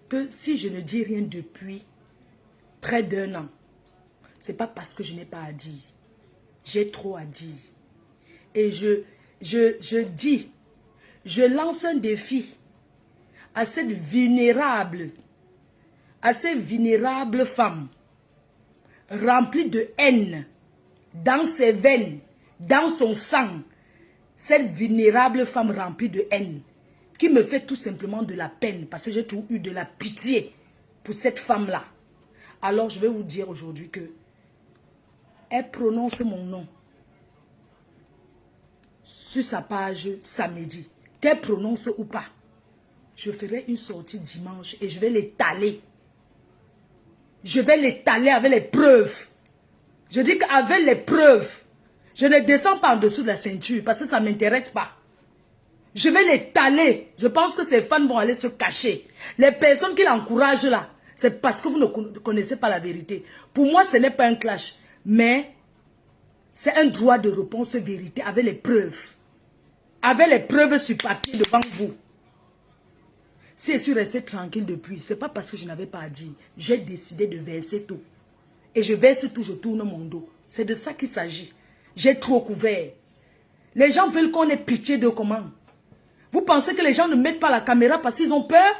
que si je ne dis rien depuis près d'1 an, c'est pas parce que je n'ai pas à dire. J'ai trop à dire. Et je dis, je lance un défi à cette vulnérable femme, remplie de haine, dans ses veines, dans son sang. Cette vulnérable femme remplie de haine, qui me fait tout simplement de la peine, parce que j'ai toujours eu de la pitié pour cette femme-là. Alors je vais vous dire aujourd'hui que elle prononce mon nom sur sa page samedi. Qu'elle prononce ou pas, je ferai une sortie dimanche et je vais l'étaler. Je vais l'étaler avec les preuves. Je dis qu'avec les preuves, je ne descends pas en dessous de la ceinture parce que ça ne m'intéresse pas. Je vais l'étaler. Je pense que ces fans vont aller se cacher. Les personnes qui l'encouragent là, c'est parce que vous ne connaissez pas la vérité. Pour moi, ce n'est pas un clash, mais c'est un droit de réponse vérité avec les preuves. Avec les preuves sur papier devant vous. Si je suis resté tranquille depuis, ce n'est pas parce que je n'avais pas à dire. J'ai décidé de verser tout. Et je verse tout, je tourne mon dos. C'est de ça qu'il s'agit. J'ai trop couvert. Les gens veulent qu'on ait pitié de comment? Vous pensez que les gens ne mettent pas la caméra parce qu'ils ont peur?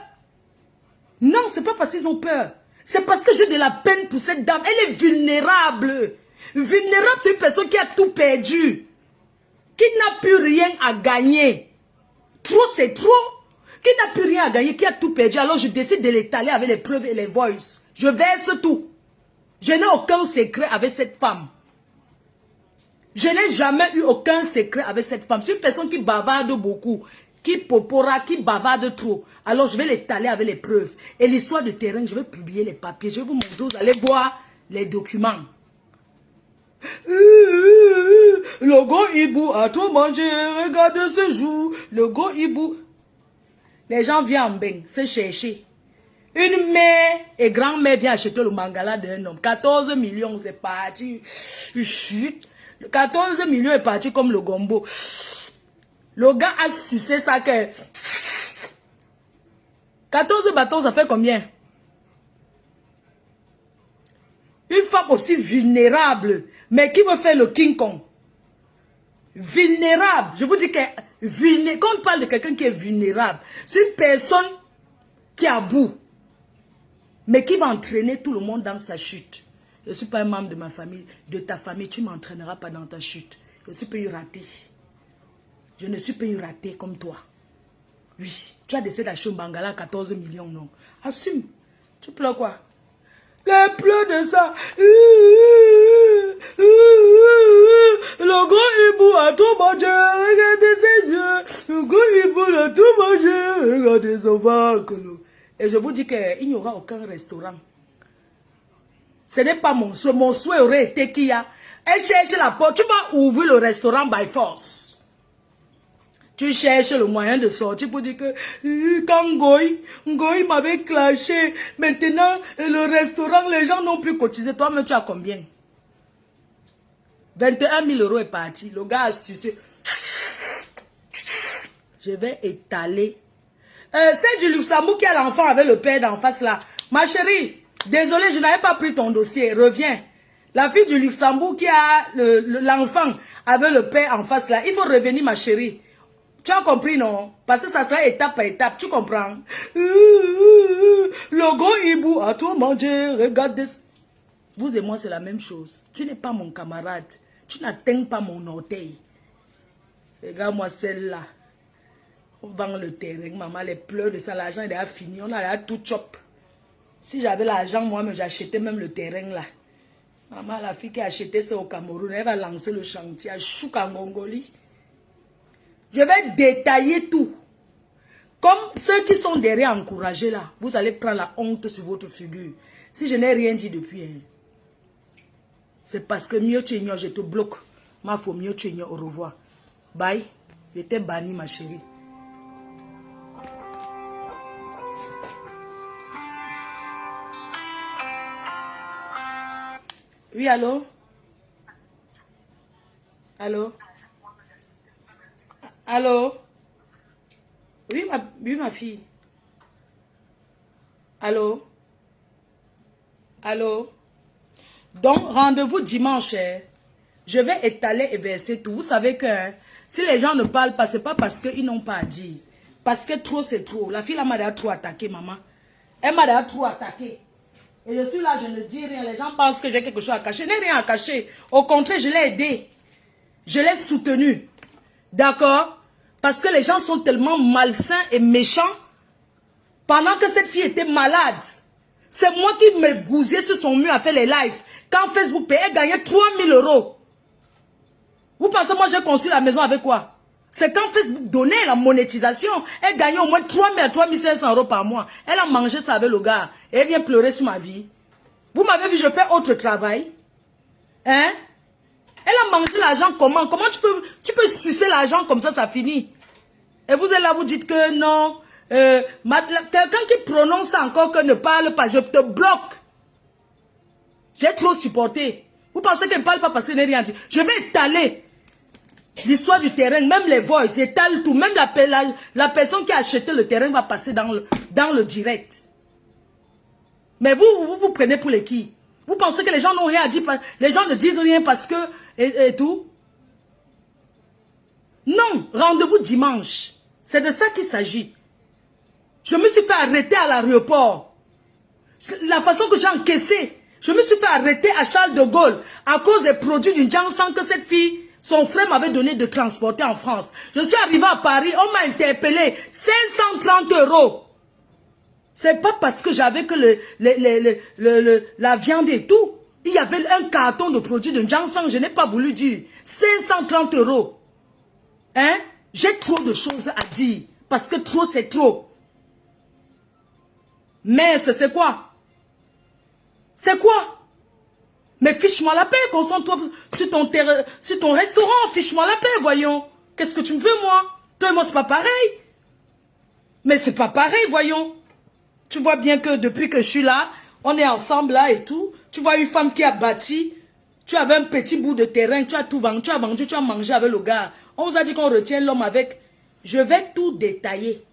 Non, ce n'est pas parce qu'ils ont peur. C'est parce que j'ai de la peine pour cette dame. Elle est vulnérable. Vulnérable, c'est une personne qui a tout perdu. Qui n'a plus rien à gagner. Trop, c'est trop. Qui n'a plus rien à gagner, qui a tout perdu. Alors je décide de l'étaler avec les preuves et les voices. Je verse tout. Je n'ai aucun secret avec cette femme. Je n'ai jamais eu aucun secret avec cette femme. C'est une personne qui bavarde beaucoup, qui popora, qui bavarde trop. Alors je vais l'étaler avec les preuves. Et l'histoire de terrain, je vais publier les papiers. Je vais vous montrer, vous allez voir les documents. Le go hibou a tout mangé, regardez ce jour. Le go hibou. Les gens viennent en bain, se chercher. Une mère et grand-mère vient acheter le mangala d'un homme. 14 millions, c'est parti. 14 millions est parti comme le gombo. Le gars a sucé ça que... 14 bâtons, ça fait combien? Une femme aussi vulnérable, mais qui me fait le King Kong? Vulnérable. Je vous dis que quand on parle de quelqu'un qui est vulnérable, c'est une personne qui est à bout, mais qui va entraîner tout le monde dans sa chute. Je ne suis pas un membre de ma famille, de ta famille, tu ne m'entraîneras pas dans ta chute. Je suis pas eu raté. Je ne suis pas eu raté comme toi. Oui, tu as décidé d'acheter un bangala à 14 millions, non. Assume. Tu pleures quoi? Les pleurs de ça. Le gros hibou a tout mangé, regardez ses yeux. Le gros hibou a tout mangé, regardez son ventre. Et je vous dis qu'il n'y aura aucun restaurant. Ce n'est pas mon souhait. Mon souhait aurait été qu'il y a. Elle cherche la porte. Tu vas ouvrir le restaurant by force. Tu cherches le moyen de sortir pour dire que quand Ngoï m'avait clashé, maintenant le restaurant, les gens n'ont plus cotisé. Toi-même, tu as combien? 21 000 € est parti. Le gars a sucé. Je vais étaler. C'est du Luxembourg qui a l'enfant avec le père d'en face là. Ma chérie, désolé, je n'avais pas pris ton dossier. Reviens. La fille du Luxembourg qui a l'enfant avec le père en face là. Il faut revenir, ma chérie. Tu as compris, non? Parce que ça sera étape par étape, tu comprends? Le gros hibou a tout mangé, regarde. Vous et moi, c'est la même chose. Tu n'es pas mon camarade. Tu n'atteins pas mon orteil. Regarde-moi celle-là. On vend le terrain, maman, les pleurs de ça, l'argent il a fini, on a tout chop. Si j'avais l'argent, moi-même, j'achetais même le terrain là. Maman, la fille qui a acheté ça au Cameroun, elle va lancer le chantier à Chouk en Mongolie. Je vais détailler tout. Comme ceux qui sont derrière encouragés là, vous allez prendre la honte sur votre figure. Si je n'ai rien dit depuis, hein, c'est parce que mieux tu ignores, je te bloque. Ma faut mieux tu ignores, au revoir. Bye. J'étais banni, ma chérie. Oui, allô? Allô? Allô? Oui, ma fille. Allô? Allô? Donc, rendez-vous dimanche. Hein. Je vais étaler et verser tout. Vous savez que hein, si les gens ne parlent pas, ce n'est pas parce qu'ils n'ont pas à dire. Parce que trop, c'est trop. La fille m'a déjà trop attaqué, maman. Elle m'a déjà trop attaqué. Et je suis là, je ne dis rien. Les gens pensent que j'ai quelque chose à cacher. Je n'ai rien à cacher. Au contraire, je l'ai aidé. Je l'ai soutenu. D'accord? Parce que les gens sont tellement malsains et méchants. Pendant que cette fille était malade, c'est moi qui me bousillais sur son mur à faire les lives. Quand Facebook payait, elle gagnait 3000 €. Vous pensez, moi j'ai construit la maison avec quoi? C'est quand Facebook donnait la monétisation, elle gagnait au moins 3000 à 3500 € par mois. Elle a mangé ça avec le gars. Et elle vient pleurer sur ma vie. Vous m'avez vu, je fais autre travail. Hein? Elle a mangé l'argent comment? Comment tu peux sucer l'argent comme ça finit? Et vous êtes là, vous dites que non. Quelqu'un qui prononce ça encore que ne parle pas, je te bloque. J'ai trop supporté. Vous pensez qu'elle ne parle pas parce qu'elle n'a rien dit? Je vais étaler l'histoire du terrain, même les voices, j'étale tout. Même la personne qui a acheté le terrain va passer dans le direct. Mais vous prenez pour les qui? Vous pensez que les gens n'ont rien à dire? Les gens ne disent rien parce que... Et tout? Non, rendez-vous dimanche. C'est de ça qu'il s'agit. Je me suis fait arrêter à l'aéroport. La façon que j'ai encaissé, je me suis fait arrêter à Charles de Gaulle à cause des produits d'une Janssen que cette fille, son frère m'avait donné de transporter en France. Je suis arrivé à Paris, on m'a interpellé, 530 €. C'est pas parce que j'avais que la viande et tout. Il y avait un carton de produits de Janssen, je n'ai pas voulu dire. 530 €. Hein? J'ai trop de choses à dire. Parce que trop, c'est trop. Mais c'est quoi? C'est quoi? Mais fiche-moi la paix, concentre-toi sur ton restaurant, fiche-moi la paix, voyons. Qu'est-ce que tu me veux, moi? Toi et moi, c'est pas pareil. Mais c'est pas pareil, voyons. Tu vois bien que depuis que je suis là, on est ensemble là et tout. Tu vois une femme qui a bâti, tu avais un petit bout de terrain, tu as tout vendu, tu as mangé avec le gars. On vous a dit qu'on retient l'homme avec. Je vais tout détailler.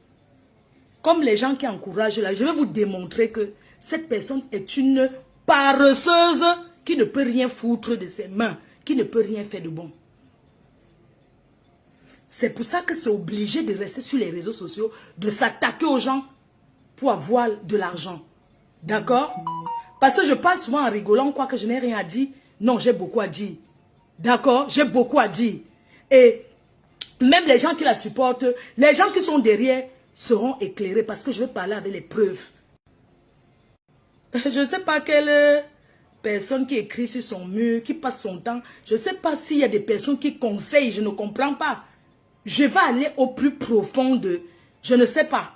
Comme les gens qui encouragent là, je vais vous démontrer que cette personne est une paresseuse qui ne peut rien foutre de ses mains, qui ne peut rien faire de bon. C'est pour ça que c'est obligé de rester sur les réseaux sociaux, de s'attaquer aux gens pour avoir de l'argent. D'accord? Parce que je parle souvent en rigolant, quoi que je n'ai rien à dire. Non, j'ai beaucoup à dire. D'accord? J'ai beaucoup à dire. Et même les gens qui la supportent, les gens qui sont derrière seront éclairés parce que je vais parler avec les preuves. Je ne sais pas quelle personne qui écrit sur son mur, qui passe son temps. Je ne sais pas s'il y a des personnes qui conseillent, je ne comprends pas. Je vais aller au plus profond de... Je ne sais pas.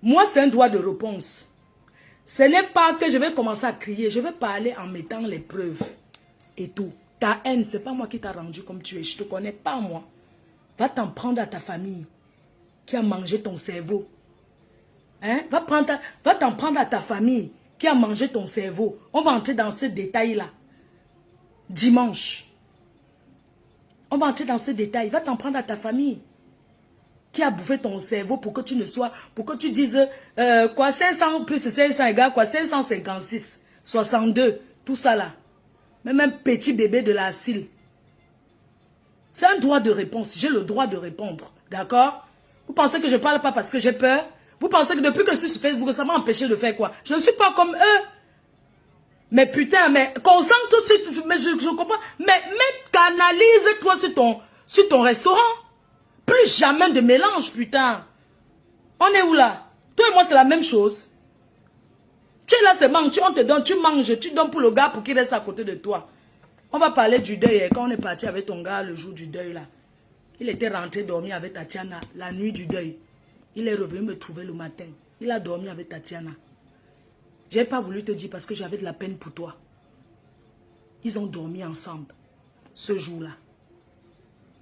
Moi, c'est un droit de réponse. Ce n'est pas que je vais commencer à crier. Je vais parler en mettant les preuves et tout. Ta haine, ce n'est pas moi qui t'a rendu comme tu es. Je ne te connais pas, moi. Va t'en prendre à ta famille qui a mangé ton cerveau. Hein? Va t'en prendre à ta famille qui a mangé ton cerveau. On va entrer dans ce détail-là. Dimanche. On va entrer dans ce détail. Va t'en prendre à ta famille qui a bouffé ton cerveau pour que tu ne sois... Pour que tu dises... quoi, 500 plus 500 égale quoi? 556, 62, tout ça là. Même un petit bébé de la cile. C'est un droit de réponse. J'ai le droit de répondre. D'accord? Vous pensez que je ne parle pas parce que j'ai peur? Vous pensez que depuis que je suis sur Facebook, ça m'a empêché de faire quoi? Je ne suis pas comme eux. Mais putain, mais concentre sur... Mais je comprends. Mais canalise-toi sur ton restaurant. Plus jamais de mélange, putain. On est où là? Toi et moi, c'est la même chose. Tu es là, c'est manque. On te donne, tu manges, tu donnes pour le gars pour qu'il reste à côté de toi. On va parler du deuil. Quand on est parti avec ton gars le jour du deuil là. Il était rentré dormir avec Tatiana la nuit du deuil. Il est revenu me trouver le matin. Il a dormi avec Tatiana. Je n'ai pas voulu te dire parce que j'avais de la peine pour toi. Ils ont dormi ensemble ce jour-là.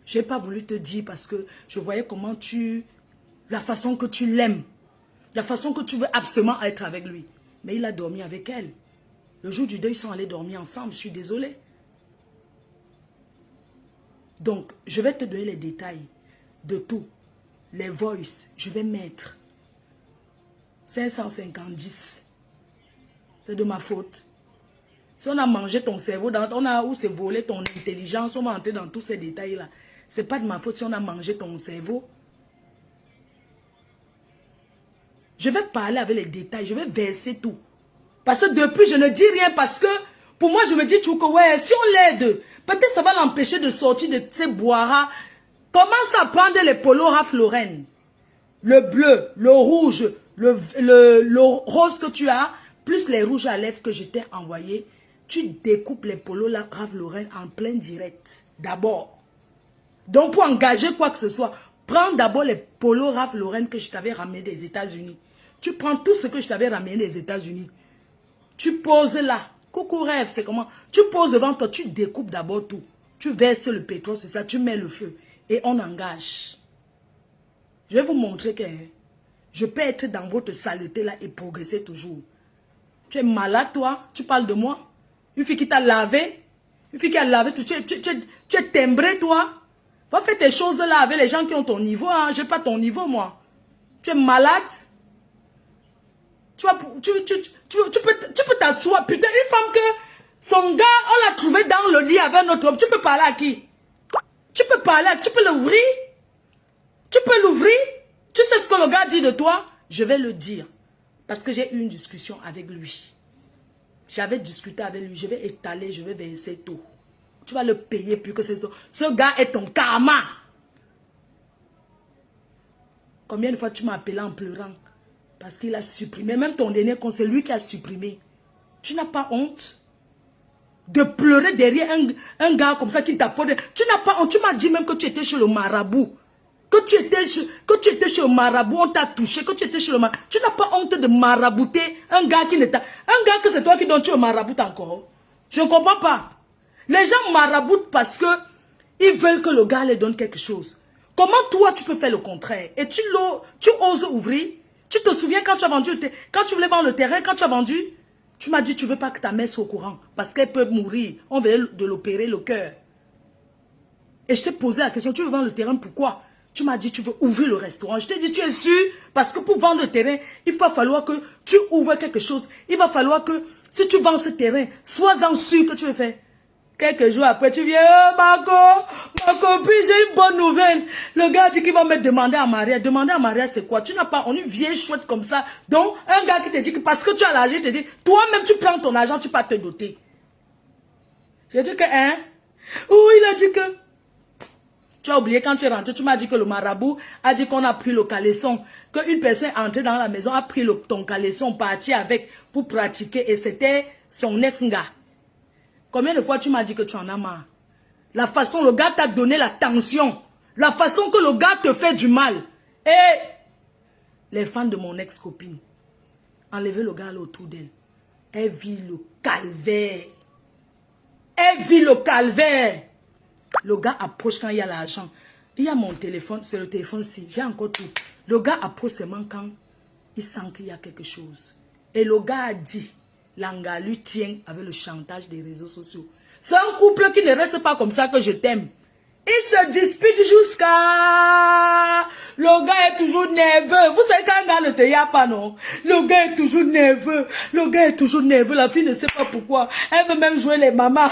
Je n'ai pas voulu te dire parce que je voyais comment la façon que tu l'aimes. La façon que tu veux absolument être avec lui. Mais il a dormi avec elle. Le jour du deuil, ils sont allés dormir ensemble. Je suis désolée. Donc, je vais te donner les détails de tout. Les voices, je vais mettre. 550. C'est de ma faute. Si on a mangé ton cerveau, ou s'est volé ton intelligence, on va entrer dans tous ces détails-là. C'est pas de ma faute si on a mangé ton cerveau. Je vais parler avec les détails, je vais verser tout. Parce que depuis, je ne dis rien parce que, pour moi, je me dis, que ouais, si on l'aide, peut-être ça va l'empêcher de sortir de ces boiras. Commence à prendre les polos Ralph Lauren. Le bleu, le rouge, le rose que tu as, plus les rouges à lèvres que je t'ai envoyés. Tu découpes les polos Ralph Lauren en plein direct. D'abord. Donc, pour engager quoi que ce soit, prends d'abord les polos Ralph Lauren que je t'avais ramené des États-Unis. Tu prends tout ce que je t'avais ramené des États-Unis. Tu poses là. Coucou rêve, c'est comment? Tu poses devant toi, tu découpes d'abord tout. Tu verses le pétrole sur ça, tu mets le feu. Et on engage. Je vais vous montrer que je peux être dans votre saleté là et progresser toujours. Tu es malade toi? Tu parles de moi? Une fille qui t'a lavé? Une fille qui a lavé, tu es timbré toi? Va faire tes choses là avec les gens qui ont ton niveau. Hein. Je n'ai pas ton niveau moi. Tu es malade? Tu peux t'asseoir. Putain, une femme que son gars, on l'a trouvé dans le lit avec notre homme. Tu peux parler à qui? Tu peux parler à qui? Tu peux l'ouvrir? Tu peux l'ouvrir? Tu sais ce que le gars dit de toi? Je vais le dire. Parce que j'ai eu une discussion avec lui. J'avais discuté avec lui. Je vais étaler, je vais verser tout. Tu vas le payer plus que ce. Ce gars est ton karma. Combien de fois tu m'as appelé en pleurant? Parce qu'il a supprimé. Même ton dernier conseil, c'est lui qui a supprimé. Tu n'as pas honte de pleurer derrière un gars comme ça qui t'apporte. Tu n'as pas honte. Tu m'as dit même que tu étais chez le marabout. Que tu étais chez le marabout, on t'a touché. Que tu étais chez le marabout. Tu n'as pas honte de marabouter un gars qui n'est pas. Un gars que c'est toi qui donnes, tu le maraboutes encore. Je ne comprends pas. Les gens maraboutent parce que ils veulent que le gars leur donne quelque chose. Comment toi tu peux faire le contraire? Et tu oses ouvrir? Tu te souviens quand tu as vendu, quand tu voulais vendre le terrain, quand tu as vendu, tu m'as dit tu ne veux pas que ta mère soit au courant parce qu'elle peut mourir. On venait de l'opérer le cœur. Et je t'ai posé la question, tu veux vendre le terrain, pourquoi? Tu m'as dit tu veux ouvrir le restaurant. Je t'ai dit tu es sûr? Parce que pour vendre le terrain, il va falloir que tu ouvres quelque chose. Il va falloir que si tu vends ce terrain, sois-en sûr que tu veux faire. Quelques jours après, tu viens, oh, ma copine, j'ai une bonne nouvelle. Le gars dit qu'il va me demander en mariage. Demander en mariage, c'est quoi? Tu n'as pas, on est une vieille chouette comme ça. Donc, un gars qui te dit que parce que tu as l'argent, il te dit, toi-même, tu prends ton argent, tu peux te doter. J'ai dit que, hein? Oh, il a dit que, tu as oublié quand tu es rentré, tu m'as dit que le marabout a dit qu'on a pris le caleçon, qu'une personne est entrée dans la maison, a pris ton caleçon, parti avec pour pratiquer et c'était son ex-gars. Combien de fois tu m'as dit que tu en as marre? La façon le gars t'a donné la tension. La façon que le gars te fait du mal. Et les fans de mon ex-copine, enlevez le gars là autour d'elle. Elle vit le calvaire. Elle vit le calvaire. Le gars approche quand il y a l'argent. Il y a mon téléphone, c'est le téléphone-ci. J'ai encore tout. Le gars approche seulement quand il sent qu'il y a quelque chose. Et le gars a dit... Langa lui tient avec le chantage des réseaux sociaux. C'est un couple qui ne reste pas comme ça que je t'aime. Il se dispute jusqu'à... Le gars est toujours nerveux. Vous savez qu'un gars ne te y a pas, non? Le gars est toujours nerveux. Le gars est toujours nerveux. La fille ne sait pas pourquoi. Elle veut même jouer les mamans.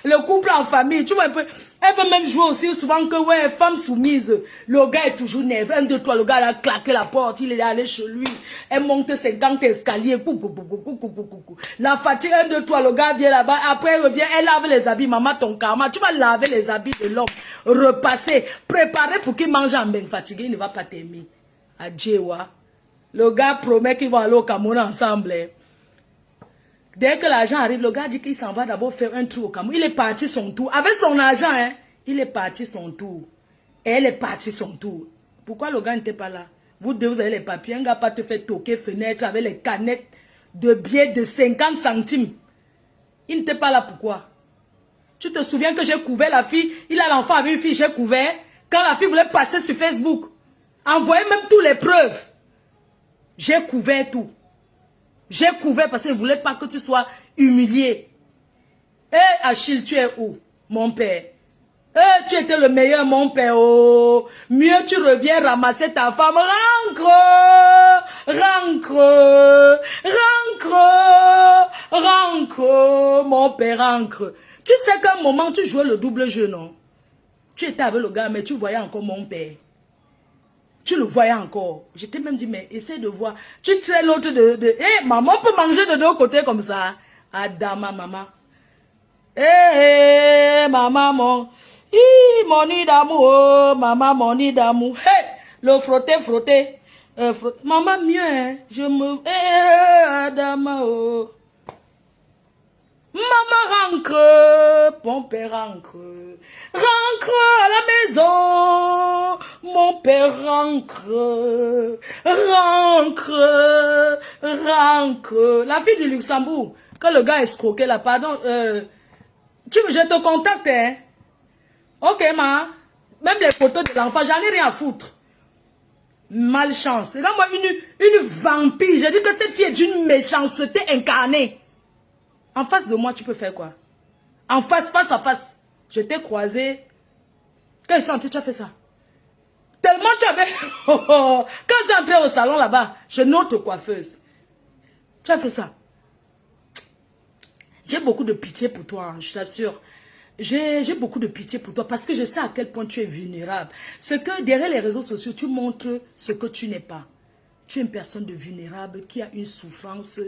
Le couple en famille. Tu vois un peu. Elle veut même jouer aussi souvent que, ouais, femme soumise. Le gars est toujours nerveux. 1, 2, 3, le gars a claqué la porte. Il est allé chez lui. Elle monte 50 escaliers. La fatigue, 1, 2, 3, le gars vient là-bas. Après, elle revient. Elle lave les habits. Maman, ton karma. Tu vas laver les habits de l'homme. Repasser. Préparer pour qu'il mange en bain fatigué. Il ne va pas t'aimer. Adieu. Le gars promet qu'ils vont aller au Cameroun ensemble. Dès que l'argent arrive, le gars dit qu'il s'en va d'abord faire un tour au Cameroun. Il est parti son tour. Avec son argent, hein. Il est parti son tour. Et elle est partie son tour. Pourquoi le gars n'était pas là? Vous deux, vous avez les papiers. Un gars pas te fait toquer fenêtre avec les canettes de billets de 50 centimes. Il n'était pas là, pourquoi? Tu te souviens que j'ai couvert la fille? Il a l'enfant avec une fille, j'ai couvert. Quand la fille voulait passer sur Facebook, envoyer même toutes les preuves. J'ai couvert tout. J'ai couvert parce qu'il ne voulait pas que tu sois humilié. Eh, Achille, tu es où, mon père? Eh, tu étais le meilleur, mon père. Oh, mieux tu reviens ramasser ta femme. Rancre! père encre. Tu sais qu'à un moment, tu jouais le double jeu, non? Tu étais avec le gars, mais tu voyais encore mon père. Tu le voyais encore. Je t'ai même dit, mais essaie de voir. Tu sais l'autre Eh, maman peut manger de deux côtés comme ça. Adama, maman. Eh, maman, mon nid d'amour, maman, mon nid d'amour. Hey, le frotter. Maman, mieux, hein. Je me... Adama, oh. Maman rentre, mon père rentre. Rentre à la maison, mon père rentre. Rentre. La fille du Luxembourg, quand le gars est escroqué là, pardon, je te contacte, hein. Ok, ma. Même les photos de l'enfant, j'en ai rien à foutre. Malchance. Regarde-moi une vampire. J'ai dit que cette fille est d'une méchanceté incarnée. En face de moi, tu peux faire quoi? En face à face. Je t'ai croisé. Quand je suis entré, tu as fait ça. Tellement tu avais... Quand je suis entré au salon là-bas, chez notre coiffeuse. Tu as fait ça. J'ai beaucoup de pitié pour toi, hein, je t'assure. J'ai beaucoup de pitié pour toi parce que je sais à quel point tu es vulnérable. C'est que derrière les réseaux sociaux, tu montres ce que tu n'es pas. Tu es une personne de vulnérable qui a une souffrance.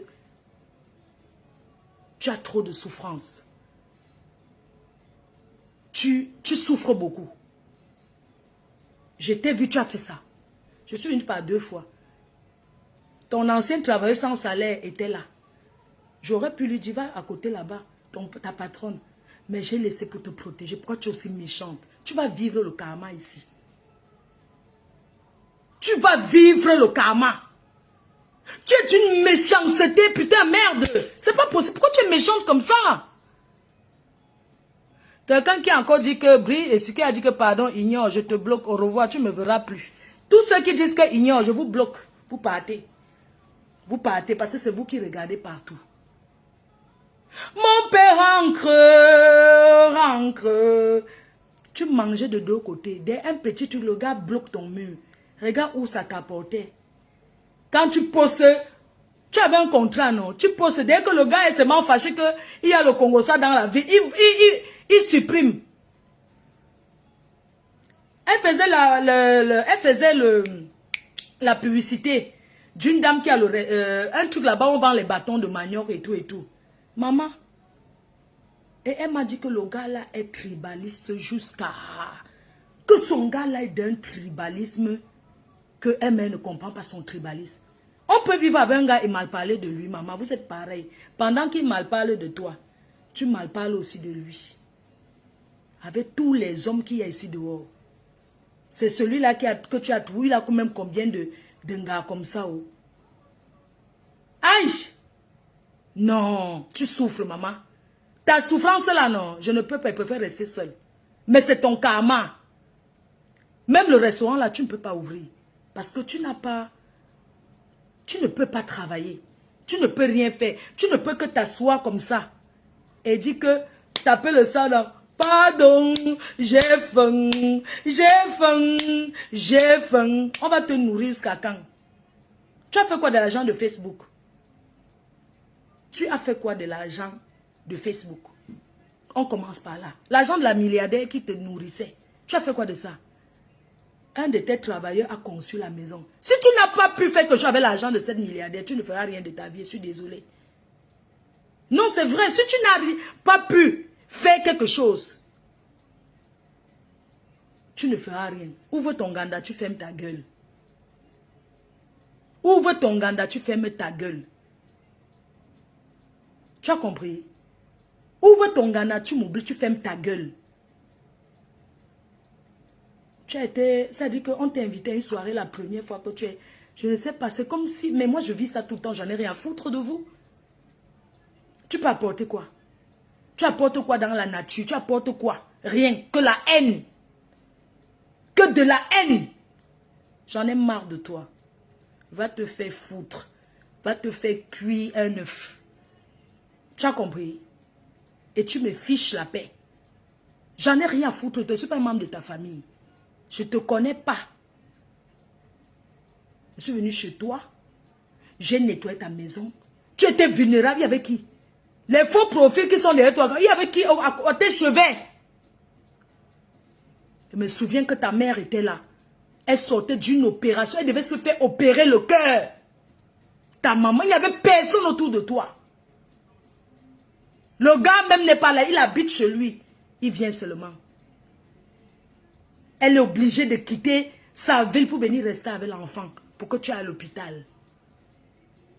Tu as trop de souffrance. Tu souffres beaucoup. Je t'ai vu, tu as fait ça. Je suis venue par 2 fois. Ton ancien travailleur sans salaire était là. J'aurais pu lui dire, va à côté là-bas, ta patronne. Mais j'ai laissé pour te protéger. Pourquoi tu es aussi méchante? Tu vas vivre le karma ici. Tu vas vivre le karma. Tu es d'une méchanceté, putain, merde. C'est pas possible. Pourquoi tu es méchante comme ça? Quelqu'un qui a encore dit que brille et ce qui a dit que pardon, ignore, je te bloque, au revoir, tu ne me verras plus. Tous ceux qui disent que ignore, je vous bloque. Vous partez. Vous partez parce que c'est vous qui regardez partout. Mon père rentre. Tu mangeais de 2 côtés. Dès un petit truc, le gars bloque ton mur. Regarde où ça t'apportait. Quand tu poses, tu avais un contrat, non? Tu poses, dès que le gars est seulement fâché qu'il y a le Congo-ça dans la ville, il supprime. Elle faisait la publicité d'une dame qui a un truc là-bas, on vend les bâtons de manioc et tout et tout. Maman. Et elle m'a dit que le gars là est tribaliste jusqu'à... Que son gars là est d'un tribalisme que elle-même ne comprend pas son tribalisme. On peut vivre avec un gars et mal parler de lui, maman. Vous êtes pareil. Pendant qu'il mal parle de toi, tu mal parles aussi de lui. Avec tous les hommes qu'il y a ici dehors. C'est celui-là que tu as trouvé. Il a quand même combien de gars comme ça. Oh. Aïe! Non, tu souffres, maman. Ta souffrance là, non, je ne peux pas, je préfère rester seule. Mais c'est ton karma. Même le restaurant là, tu ne peux pas ouvrir. Parce que tu n'as pas... Tu ne peux pas travailler. Tu ne peux rien faire. Tu ne peux que t'asseoir comme ça. Et dire que taper le sang là. Pardon, j'ai faim, j'ai faim. On va te nourrir jusqu'à quand? Tu as fait quoi de l'argent de Facebook? Tu as fait quoi de l'argent de Facebook? On commence par là. L'argent de la milliardaire qui te nourrissait. Tu as fait quoi de ça? Un de tes travailleurs a conçu la maison. Si tu n'as pas pu faire quelque chose avec l'argent de cette milliardaire, tu ne feras rien de ta vie. Je suis désolée. Non, c'est vrai. Si tu n'as pas pu faire quelque chose, tu ne feras rien. Ouvre ton ganda, tu fermes ta gueule. Ouvre ton ganda, tu fermes ta gueule. Tu as compris? Ouvre ton ganda, tu m'oublies, tu fermes ta gueule. Tu as été... Ça dit qu'on t'a invité à une soirée la première fois que tu es... Je ne sais pas, c'est comme si... Mais moi, je vis ça tout le temps, j'en ai rien à foutre de vous. Tu peux apporter quoi? Tu apportes quoi dans la nature? Tu apportes quoi? Rien, que la haine. Que de la haine. J'en ai marre de toi. Va te faire foutre. Va te faire cuire un œuf. Tu as compris? Et tu me fiches la paix. J'en ai rien à foutre. Je ne suis pas un membre de ta famille. Je ne te connais pas. Je suis venu chez toi. J'ai nettoyé ta maison. Tu étais vulnérable avec qui? Les faux profils qui sont derrière toi, il y avait qui à tes cheveux. Je me souviens que ta mère était là. Elle sortait d'une opération, elle devait se faire opérer le cœur. Ta maman, il n'y avait personne autour de toi. Le gars même n'est pas là, il habite chez lui. Il vient seulement. Elle est obligée de quitter sa ville pour venir rester avec l'enfant. Pour que tu ailles à l'hôpital.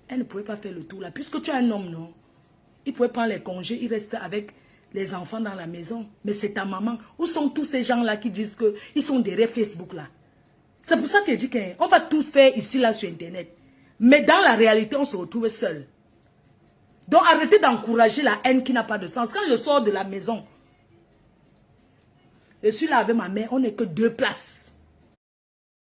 Elle ne pouvait pas faire le tour là. Puisque tu es un homme, non? Il pouvait prendre les congés, il reste avec les enfants dans la maison. Mais c'est ta maman. Où sont tous ces gens-là qui disent qu'ils sont derrière Facebook là? C'est pour ça qu'elle dit qu'on va tous faire ici là sur Internet. Mais dans la réalité, on se retrouve seul. Donc arrêtez d'encourager la haine qui n'a pas de sens. Quand je sors de la maison, je suis là avec ma mère, on n'est que 2 places.